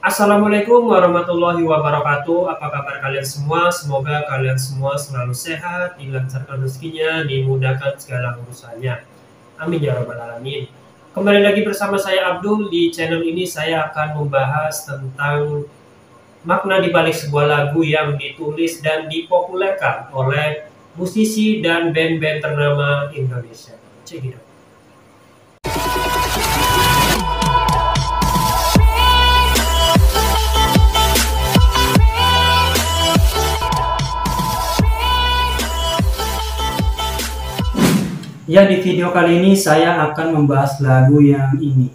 Assalamualaikum warahmatullahi wabarakatuh. Apa kabar kalian semua? Semoga kalian semua selalu sehat, dilancarkan rezekinya, dimudahkan segala urusannya. Amin ya rabbal alamin. Kembali lagi bersama saya Abdul. Di channel ini saya akan membahas tentang makna di balik sebuah lagu yang ditulis dan dipopulerkan oleh musisi dan band-band ternama Indonesia. Cek it out. Ya, di video kali ini saya akan membahas lagu yang ini.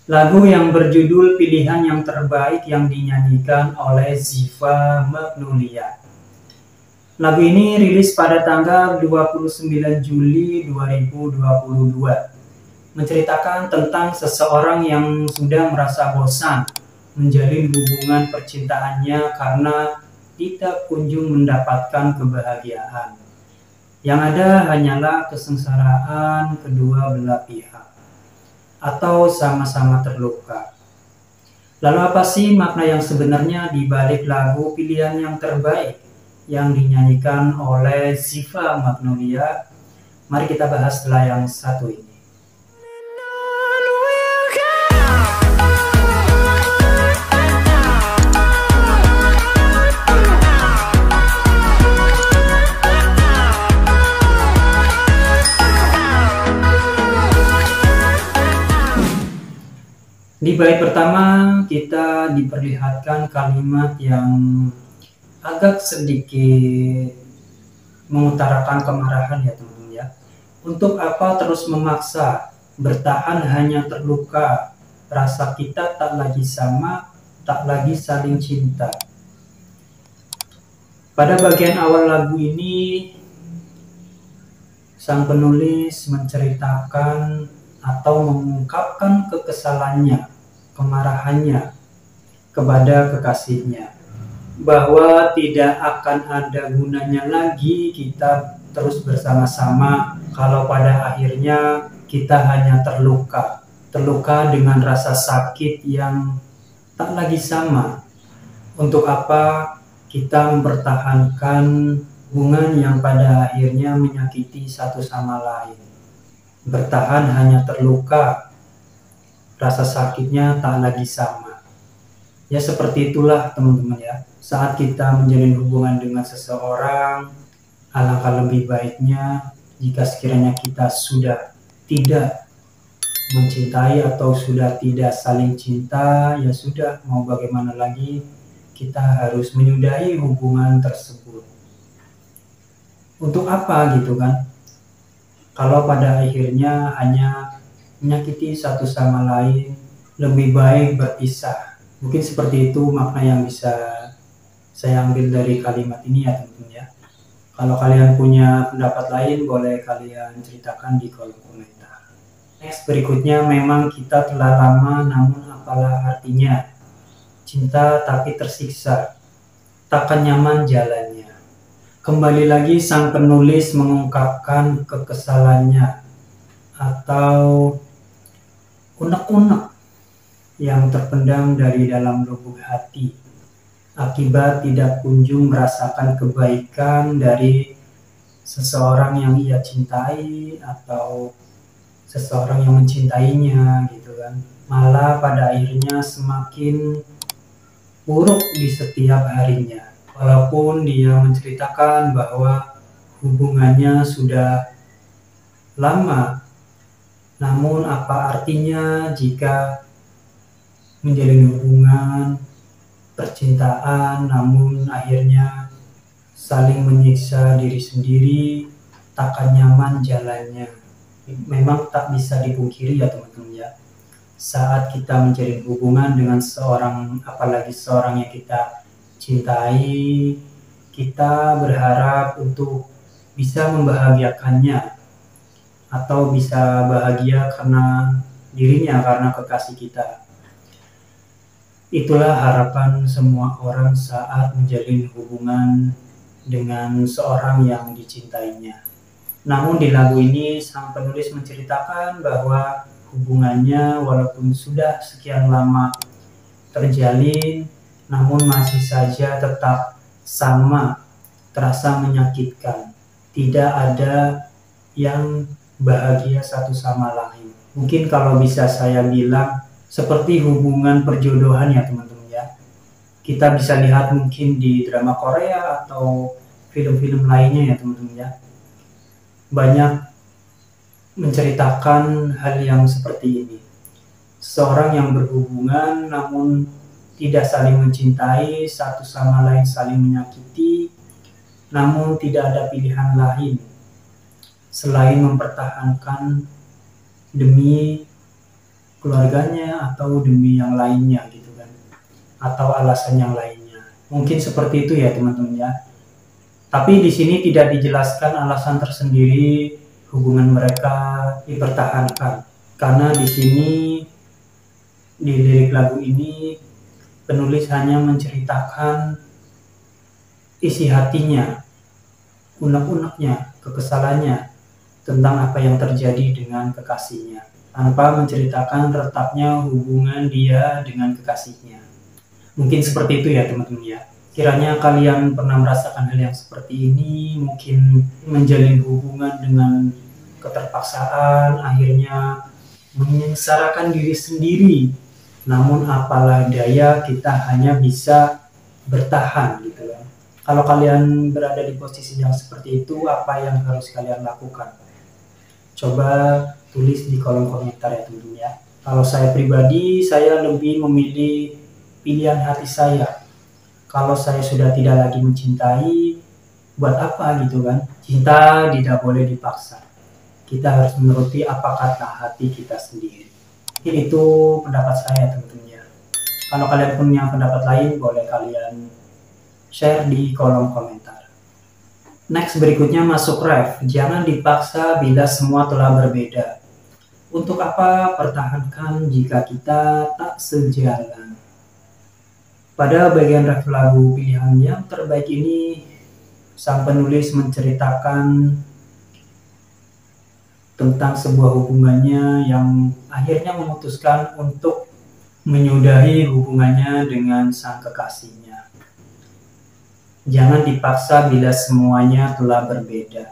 Lagu yang berjudul Pilihan Yang Terbaik yang dinyanyikan oleh Ziva Magnolia. Lagu ini rilis pada tanggal 29 Juli 2022. Menceritakan tentang seseorang yang sudah merasa bosan menjalin hubungan percintaannya karena tidak kunjung mendapatkan kebahagiaan. Yang ada hanyalah kesengsaraan kedua belah pihak, atau sama-sama terluka. Lalu apa sih makna yang sebenarnya di balik lagu Pilihan Yang Terbaik yang dinyanyikan oleh Ziva Magnolia? Mari kita bahas setelah yang satu ini. Di bait pertama kita diperlihatkan kalimat yang agak sedikit mengutarakan kemarahan ya teman-teman ya. Untuk apa terus memaksa, bertahan hanya terluka, rasa kita tak lagi sama, tak lagi saling cinta. Pada bagian awal lagu ini, sang penulis menceritakan atau mengungkapkan kekesalannya, kemarahannya kepada kekasihnya, bahwa tidak akan ada gunanya lagi kita terus bersama-sama kalau pada akhirnya kita hanya terluka dengan rasa sakit yang tak lagi sama. Untuk apa kita mempertahankan hubungan yang pada akhirnya menyakiti satu sama lain? Bertahan hanya terluka, rasa sakitnya tak lagi sama. Ya seperti itulah teman-teman ya. Saat kita menjalin hubungan dengan seseorang, alangkah lebih baiknya jika sekiranya kita sudah tidak mencintai atau sudah tidak saling cinta, ya sudah, mau bagaimana lagi, kita harus menyudahi hubungan tersebut. Untuk apa gitu kan? Kalau pada akhirnya hanya menyakiti satu sama lain, lebih baik berpisah. Mungkin seperti itu makna yang bisa saya ambil dari kalimat ini ya teman-teman ya. Kalau kalian punya pendapat lain, boleh kalian ceritakan di kolom komentar. Next, berikutnya, memang kita telah lama, namun apalah artinya. Cinta tapi tersiksa, takkan nyaman jalannya. Kembali lagi sang penulis mengungkapkan kekesalannya atau unek-unek yang terpendam dari dalam lubuk hati akibat tidak kunjung merasakan kebaikan dari seseorang yang ia cintai atau seseorang yang mencintainya gitu kan. Malah pada akhirnya semakin buruk di setiap harinya. Walaupun dia menceritakan bahwa hubungannya sudah lama, namun apa artinya jika menjalin hubungan percintaan namun akhirnya saling menyiksa diri sendiri, takkan nyaman jalannya. Memang tak bisa dipungkiri ya teman-teman ya. Saat kita menjalin hubungan dengan seorang, apalagi seorang yang kita cintai, kita berharap untuk bisa membahagiakannya atau bisa bahagia karena dirinya, karena kekasih kita. Itulah harapan semua orang saat menjalin hubungan dengan seorang yang dicintainya. Namun di lagu ini sang penulis menceritakan bahwa hubungannya walaupun sudah sekian lama terjalin, namun masih saja tetap sama, terasa menyakitkan. Tidak ada yang bahagia satu sama lain. Mungkin kalau bisa saya bilang seperti hubungan perjodohan ya teman-teman ya. Kita bisa lihat mungkin di drama Korea atau film-film lainnya ya teman-teman ya. Banyak menceritakan hal yang seperti ini. Seorang yang berhubungan namun tidak saling mencintai, satu sama lain saling menyakiti, namun tidak ada pilihan lain selain mempertahankan demi keluarganya atau demi yang lainnya gitu kan, atau alasan yang lainnya. Mungkin seperti itu ya teman-teman ya. Tapi di sini tidak dijelaskan alasan tersendiri hubungan mereka dipertahankan. Karena di sini di lirik lagu ini penulis hanya menceritakan isi hatinya, unek-uneknya, kekesalannya tentang apa yang terjadi dengan kekasihnya, tanpa menceritakan retaknya hubungan dia dengan kekasihnya. Mungkin seperti itu ya teman-teman ya. Kiranya kalian pernah merasakan hal yang seperti ini, mungkin menjalin hubungan dengan keterpaksaan, akhirnya menyengsarakan diri sendiri. Namun apalah daya, kita hanya bisa bertahan gitu ya. Kalau kalian berada di posisi yang seperti itu, apa yang harus kalian lakukan? Coba tulis di kolom komentar ya teman-teman ya. Kalau saya pribadi, saya lebih memilih pilihan hati saya. Kalau saya sudah tidak lagi mencintai, buat apa gitu kan? Cinta tidak boleh dipaksa. Kita harus menuruti apa kata hati kita sendiri. Mungkin itu pendapat saya teman-teman ya. Kalau kalian punya pendapat lain, boleh kalian share di kolom komentar. Next, berikutnya masuk ref. Jangan dipaksa bila semua telah berbeda. Untuk apa pertahankan jika kita tak sejalan? Pada bagian ref lagu pilihan yang terbaik ini, sang penulis menceritakan tentang sebuah hubungannya yang akhirnya memutuskan untuk menyudahi hubungannya dengan sang kekasihnya. Jangan dipaksa bila semuanya telah berbeda.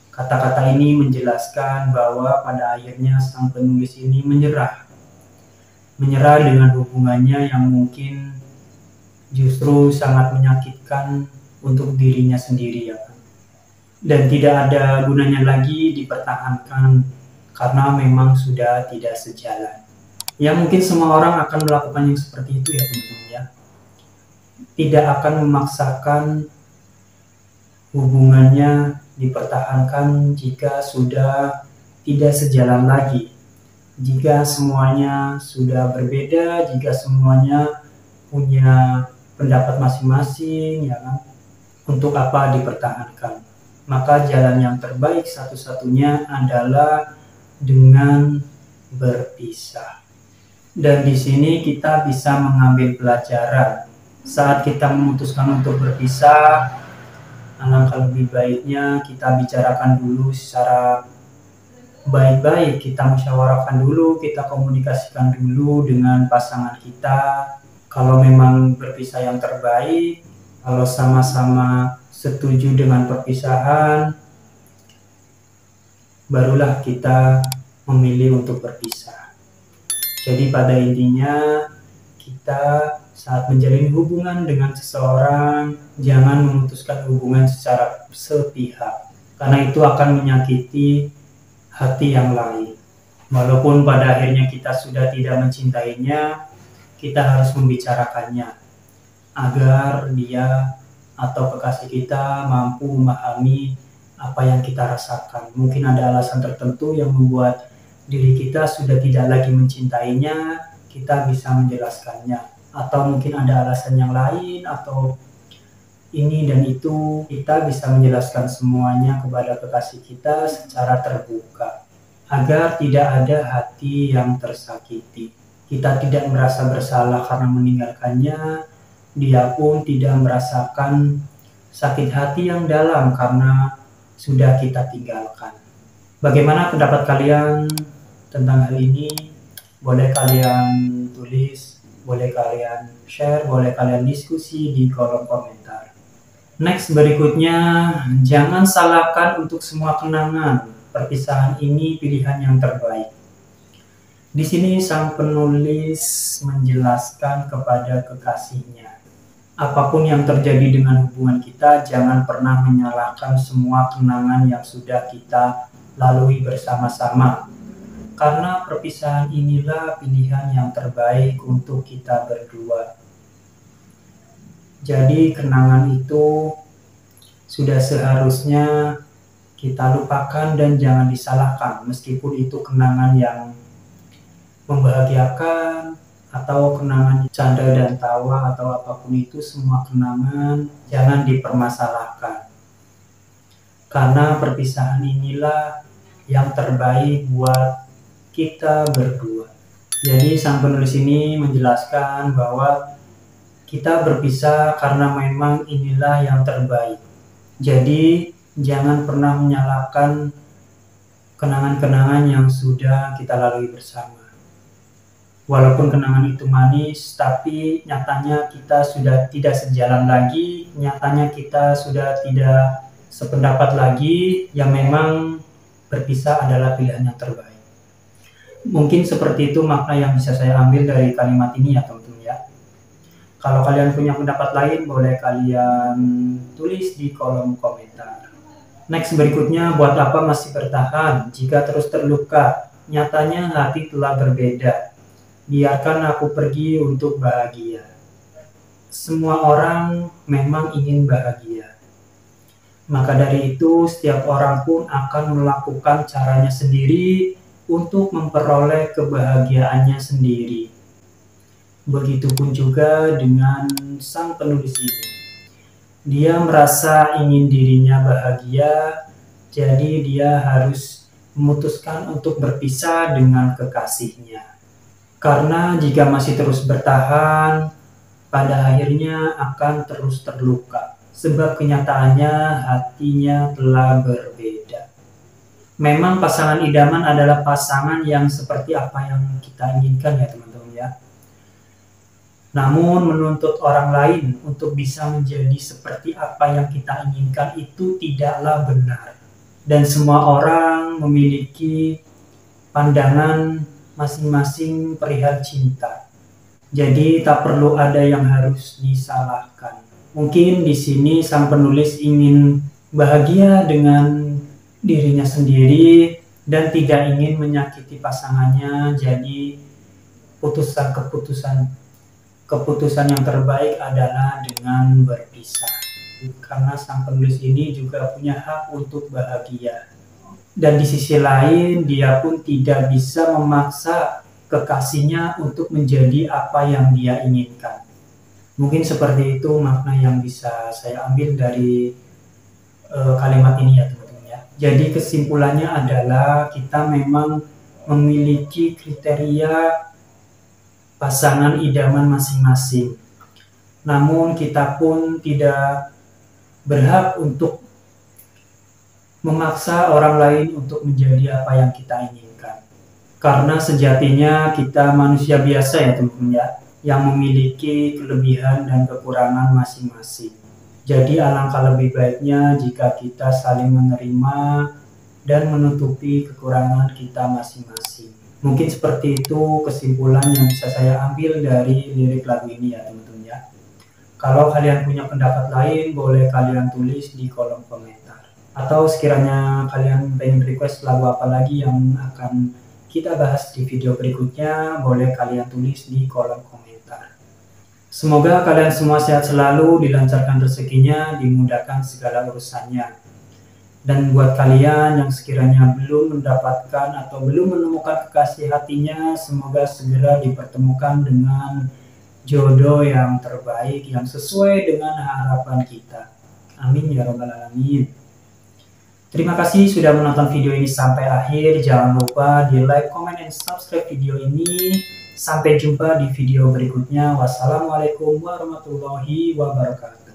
Kata-kata ini menjelaskan bahwa pada akhirnya sang penulis ini menyerah dengan hubungannya yang mungkin justru sangat menyakitkan untuk dirinya sendiri ya kan. Dan tidak ada gunanya lagi dipertahankan karena memang sudah tidak sejalan. Ya mungkin semua orang akan melakukan yang seperti itu ya teman-teman ya. Tidak akan memaksakan hubungannya dipertahankan jika sudah tidak sejalan lagi. Jika semuanya sudah berbeda, jika semuanya punya pendapat masing-masing ya kan. Untuk apa dipertahankan? Maka jalan yang terbaik satu-satunya adalah dengan berpisah. Dan di sini kita bisa mengambil pelajaran. Saat kita memutuskan untuk berpisah, alangkah lebih baiknya kita bicarakan dulu secara baik-baik, kita musyawarahkan dulu, kita komunikasikan dulu dengan pasangan kita. Kalau memang berpisah yang terbaik, kalau sama-sama setuju dengan perpisahan, barulah kita memilih untuk berpisah. Jadi pada intinya, kita saat menjalin hubungan dengan seseorang, jangan memutuskan hubungan secara sepihak, karena itu akan menyakiti hati yang lain. Walaupun pada akhirnya kita sudah tidak mencintainya, kita harus membicarakannya agar dia atau kekasih kita mampu memahami apa yang kita rasakan. Mungkin ada alasan tertentu yang membuat diri kita sudah tidak lagi mencintainya, kita bisa menjelaskannya. Atau mungkin ada alasan yang lain, atau ini dan itu, kita bisa menjelaskan semuanya kepada kekasih kita secara terbuka, agar tidak ada hati yang tersakiti. Kita tidak merasa bersalah karena meninggalkannya, dia pun tidak merasakan sakit hati yang dalam karena sudah kita tinggalkan. Bagaimana pendapat kalian tentang hal ini, boleh kalian tulis, boleh kalian share, boleh kalian diskusi di kolom komentar. Next, berikutnya, jangan salahkan untuk semua kenangan. Perpisahan ini pilihan yang terbaik. Di sini sang penulis menjelaskan kepada kekasihnya, apapun yang terjadi dengan hubungan kita, jangan pernah menyalahkan semua kenangan yang sudah kita lalui bersama-sama. Karena perpisahan inilah pilihan yang terbaik untuk kita berdua. Jadi kenangan itu sudah seharusnya kita lupakan dan jangan disalahkan, meskipun itu kenangan yang membahagiakan atau kenangan canda dan tawa atau apapun itu, semua kenangan jangan dipermasalahkan. Karena perpisahan inilah yang terbaik buat kita berdua. Jadi sang penulis ini menjelaskan bahwa kita berpisah karena memang inilah yang terbaik. Jadi jangan pernah menyalahkan kenangan-kenangan yang sudah kita lalui bersama. Walaupun kenangan itu manis, tapi nyatanya kita sudah tidak sejalan lagi, nyatanya kita sudah tidak sependapat lagi, yang memang berpisah adalah pilihan yang terbaik. Mungkin seperti itu makna yang bisa saya ambil dari kalimat ini ya teman-teman ya. Kalau kalian punya pendapat lain, boleh kalian tulis di kolom komentar. Next, berikutnya, buat apa masih bertahan jika terus terluka? Nyatanya hati telah berbeda. Biarkan aku pergi untuk bahagia. Semua orang memang ingin bahagia. Maka dari itu, setiap orang pun akan melakukan caranya sendiri untuk memperoleh kebahagiaannya sendiri. Begitupun juga dengan sang penulis ini. Dia merasa ingin dirinya bahagia, jadi dia harus memutuskan untuk berpisah dengan kekasihnya. Karena jika masih terus bertahan, pada akhirnya akan terus terluka. Sebab kenyataannya hatinya telah berbeda. Memang pasangan idaman adalah pasangan yang seperti apa yang kita inginkan ya teman-teman ya. Namun menuntut orang lain untuk bisa menjadi seperti apa yang kita inginkan itu tidaklah benar. Dan semua orang memiliki pandangan masing-masing perihal cinta. Jadi tak perlu ada yang harus disalahkan. Mungkin di sini sang penulis ingin bahagia dengan dirinya sendiri dan tidak ingin menyakiti pasangannya. Jadi keputusan yang terbaik adalah dengan berpisah. Karena sang penulis ini juga punya hak untuk bahagia. Dan di sisi lain, dia pun tidak bisa memaksa kekasihnya untuk menjadi apa yang dia inginkan. Mungkin seperti itu makna yang bisa saya ambil dari kalimat ini ya teman-teman ya. Jadi kesimpulannya adalah kita memang memiliki kriteria pasangan idaman masing-masing. Namun kita pun tidak berhak untuk memaksa orang lain untuk menjadi apa yang kita inginkan. Karena sejatinya kita manusia biasa ya teman-teman ya, yang memiliki kelebihan dan kekurangan masing-masing. Jadi alangkah lebih baiknya jika kita saling menerima dan menutupi kekurangan kita masing-masing. Mungkin seperti itu kesimpulan yang bisa saya ambil dari lirik lagu ini ya teman-teman ya. Kalau kalian punya pendapat lain, boleh kalian tulis di kolom komentar. Atau sekiranya kalian pengen request lagu apa lagi yang akan kita bahas di video berikutnya, boleh kalian tulis di kolom komentar. Semoga kalian semua sehat selalu, dilancarkan rezekinya, dimudahkan segala urusannya. Dan buat kalian yang sekiranya belum mendapatkan atau belum menemukan kekasih hatinya, semoga segera dipertemukan dengan jodoh yang terbaik, yang sesuai dengan harapan kita. Amin ya rabbal alamin. Terima kasih sudah menonton video ini sampai akhir. Jangan lupa di like, comment, dan subscribe video ini. Sampai jumpa di video berikutnya. Wassalamualaikum warahmatullahi wabarakatuh.